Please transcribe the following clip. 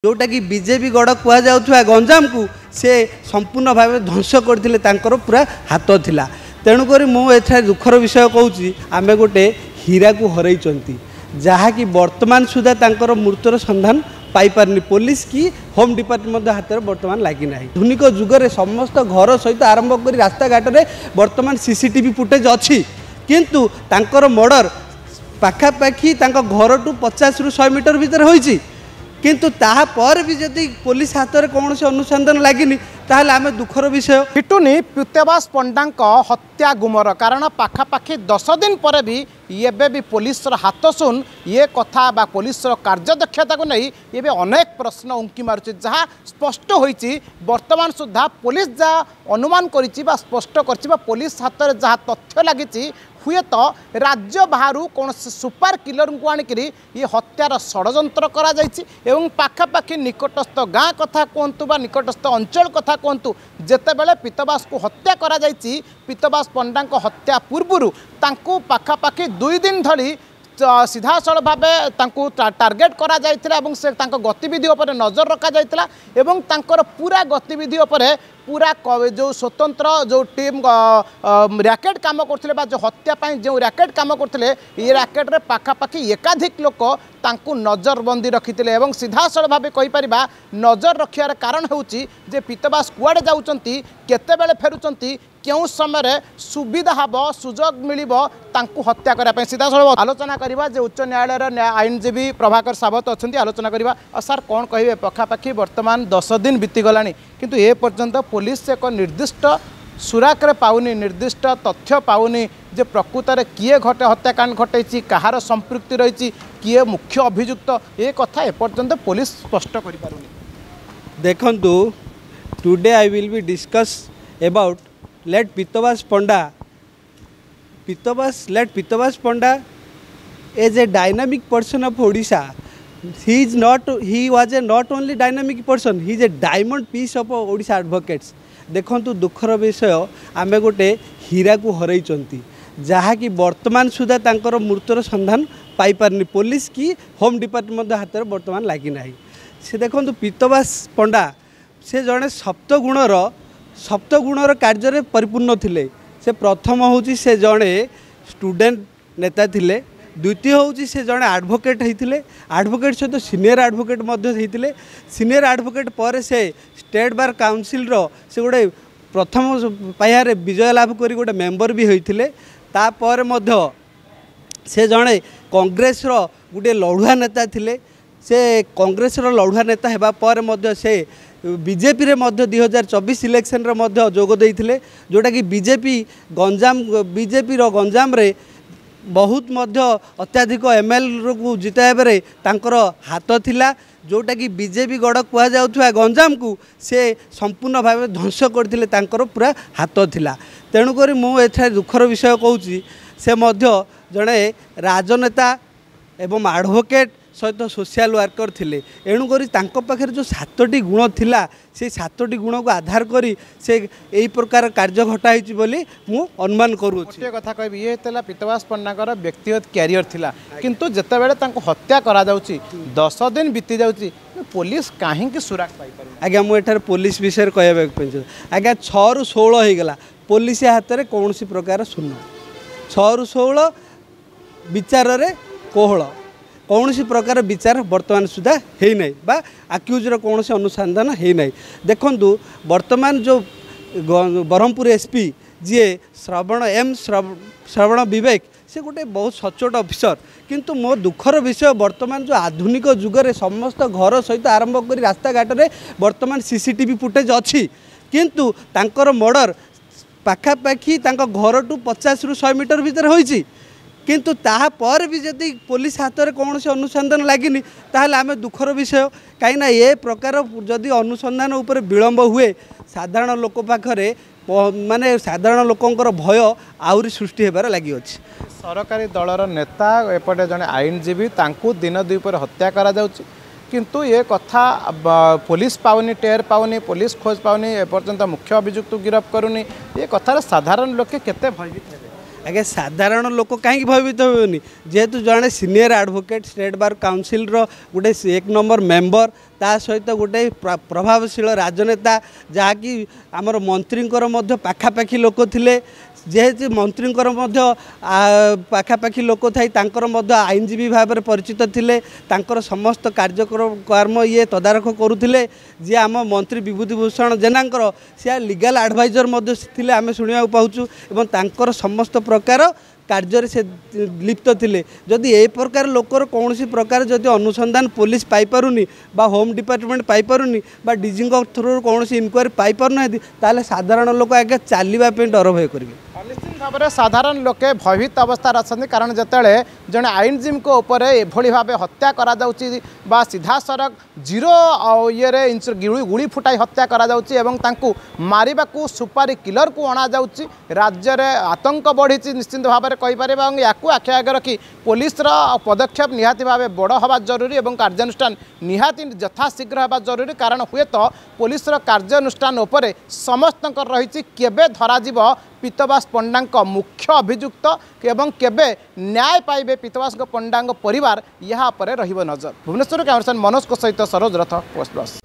जोटा कि बीजेपी गड़ कहुआ गंजाम को से संपूर्ण भाव ध्वंस करते पूरा हाथ थिला। तेणुक मुझे दुखर विषय कहूँ आमे गोटे हीरा को हरई जहाँकि वर्तमान सुधा तांकर मृत्युर संधान पाई पारनी पुलिस की होम डिपार्टमेंट हाथ में बर्तमान लगी ना। आधुनिक जुगरे समस्त घर सहित आरंभ कर रास्ता घाट में बर्तमान सीसीटीवी फुटेज अच्छी किंतु तांकर मर्डर पाखापाखि घर टू 50 ରୁ 100 मीटर भितर होइछि किंतु तापर भी जदि पुलिस हाथ में कौन से अनुसंधान लगिनी ताहले आमे दुखर विषय। पिटुनी पीतवास पंडा हत्या गुमर कारण पाखापाखि 10 दिन पर भी ये भी पुलिस हाथ सुन ये कथा बा पुलिस कार्यदक्षता को नहीं ये भी अनेक प्रश्न उंकी मारुछि जहाँ स्पष्ट होइछि वर्तमान सुधा पुलिस जहाँ अनुमान करिछि बा स्पष्ट करछि बा पुलिस हाथ में जहाँ तथ्य लगी हुए तो राज्य बाहर कौन सुपर किलर को आणिकी ये हत्यार षड्यंत्र करा जाइछि एवं पाखापाखि निकटस्थ गाँ कथा कहतु बा निकटस्थ अंचल कथा कहतु जेतेबेले पीतवास को हत्या करा जाइछि पीतवास पंडा हत्या पूर्व पाखापाखि 2 दिन धरी सीधासल भाव टार्गेट करा जाइथिला एवं से गतिविधि उपर नजर रखा जाइथिला एवं तांकर पूरा गतिविधि उपर पूरा जो स्वतंत्र जो टीम रैकेट काम करथिले बा जो हत्या पाई जो रैकेट काम करथिले ये रैकेट रे पाखापाखि एकाधिक लोक तांकु नजरबंदी रखिथिले एवं सीधासल भाव कहि परिबा नजर रखियार कारण होउची जे पीतवास कुआडे जाउचंती केतेबेले फेरुचंती क्यों समय सुविधा हम सुजोग मिल हत्या करने सीधासल आलोचना करवा जो उच्च न्यायालय आईनजीवी प्रभाकर सावत अच्छा आलोचना करवा। सार कौन कहे पखापाखि वर्तमान 10 दिन बीतीगला किंतु ए पर्यंत पुलिस एक निर्दिष्ट सुराक पाऊनी निर्दिष्ट तथ्य पाऊनी जे प्रकृत में किए घटे हत्याकांड घटे कहार संपृक्ति रही किए मुख्य अभियुक्त ये कथा एपर्यंत पुलिस स्पष्ट कर पारुनी। देखंतु today I will be discuss about let Pitavas Panda as a dynamic person of Odisha. He was a not only dynamic person, he is a diamond piece of Odisha advocates. देखंतु दुखर विषय आमे गोटे हीरा को हरई जहाँ कि वर्तमान सुधा तांकर मृत्युर संधान पाई पारनी पुलिस की होम डिपार्टमेंट हाथ में बर्तमान लगी ना। से देखंतु पीतवास पंडा से जड़े सप्तगुणर कार्य परिपूर्ण थिले। से प्रथम होची से जड़े स्टूडेंट नेता थिले, द्वितीय होची से जड़े एडवोकेट होते एडवोकेट सहित सीनियर एडवोकेट होते सीनियर एडवोकेट पर से स्टेट बार काउंसिल से गोटे प्रथम पाइबारे विजय लाभ कर गोटे मेंबर भी होते तापर से जड़े कांग्रेस गोटे लड़ुआ नेता थिले। से कांग्रेस लड़ुआ नेता हेबा पर से बीजेपी रे 2024 इलेक्शन रे जोग देइथिले जोटा कि बीजेपी गंजाम रे बहुत अत्याधिक एमएल को जिताइबारे तांकर हाथ थिला जोटा कि बीजेपी गड़ कहुआ गंजाम को से संपूर्ण भाव ध्वंस करते तांकर पूरा हाथ थिला। तेणुक मुझे दुखर विषय कहूँ से जड़े राजनेता एवं एडवोकेट सहित सोशल वर्कर थिले एणुक पाखे जो 7टी गुण थिला से 7टी गुण को आधार करी से यही प्रकार कार्य घटाई बोली मु अनुमान करूँ। कथा कह ये पीतवास पंडा व्यक्तिगत क्यारियर थिला किंतु जितेबाला हत्या करा 10 दिन बीती जाऊँगी पुलिस कहीं सुराक पाई पार। आज्ञा मुझे पुलिस विषय कहवाक आज्ञा 6 ରୁ 16 होगला पुलिस हाथ में कौन प्रकार शून्य 6 ରୁ 16 विचार रे कोहल कौन सी प्रकार विचार वर्तमान सुधा है नहीं बा आक्यूजर कौन से अनुसंधान है नहीं। देखंतु वर्तमान जो ब्रह्मपुर एसपी जी श्रवण विवेक से गोटे बहुत सचोट ऑफिसर किंतु मो दुखर विषय वर्तमान जो आधुनिक जुगरे समस्त घर सहित आरंभ कर रास्ता घाट में वर्तमान सीसीटीवी फुटेज अच्छी किंतु तांकर मर्डर पाखापाखि घर टू 50 ରୁ 100 मीटर भितर होइछि किंतु तापर भी जदि पुलिस हाथ में कौन से अनुसंधान लगिनी ताहले आमे दुखर विषय कहीं ये प्रकार जदि अनुसंधान उपर विलंब हुए साधारण लोक पाखरे माने साधारण लोकंकर भय आउरी सृष्टि होबार लगी अछि। सरकारी दलर नेता एपटे जड़े आईनजीवी तांकु दिन दुईपर हत्या करा जाउछि किंतु ये कथा पुलिस पाउनी टेर पाउनी पुलिस खोज पाउनी एपर्यंत मुख्य अभियुक्त गिरफ करूनी ये कथार साधारण लोके केते भयभीत हेबे। आगे साधारण लोक कहीं भयभीत होनी जेहेतु जड़े senior advocate state bar council गोटे 1 नंबर मेंबर ता सहित गोटे प्रभावशील राजनेता जहाँकि आमर मंत्री पाखापाखी लोक थे जेहेतु मंत्री पाखापाखी लोक थी आईनजीवी भाव में परिचित थे समस्त कार्यक्रम ये तदारख करुले जी आम मंत्री विभूति भूषण जेनाकर सी लीगल एडवाइजर थे आम शुणा पाचु एवं समस्त प्रकार कार्य से लिप्त थे जदि ए प्रकार लोकर कौन प्रकार जदि अनुसंधान पुलिस पाइपरुनी बा होम डिपार्टमेंट पाइपरुनी बा डीजी थ्रु कौन इनक्वारी पाइपना ताले साधारण लोक आगे चलने डर भय करेंगे निश्चित भाव में साधारण लोके भयभीत अवस्था अच्छा कारण जिते जड़े आईनजीवी को एभली भाव हत्या करा सीधा सड़क जीरो ये गुड़ी फुटाई हत्या करा मारिबा सुपारी किलर को अणा राज्य में आतंक बढ़ी निश्चित भाव में कहीपर या आखि आगे रखी पुलिस पदक्षेप निहाती भाव बड़ हवा जरूरी और कार्यानुष्ठान निहाती यथाशीघ्र हवा जरूरी कारण हुए तो पुलिस कार्यानुष्ठान उपर समस्त रही केबे धराजिब पीतवास पंडा मुख्य अभियुक्त एवं केबे न्याय पाइबे पीतवास पंडा परिवार यहाँ पर रहिबो नजर। भुवनेश्वर कैमरामैन मनोज सहित सरोज रथ पोस्ट प्लस।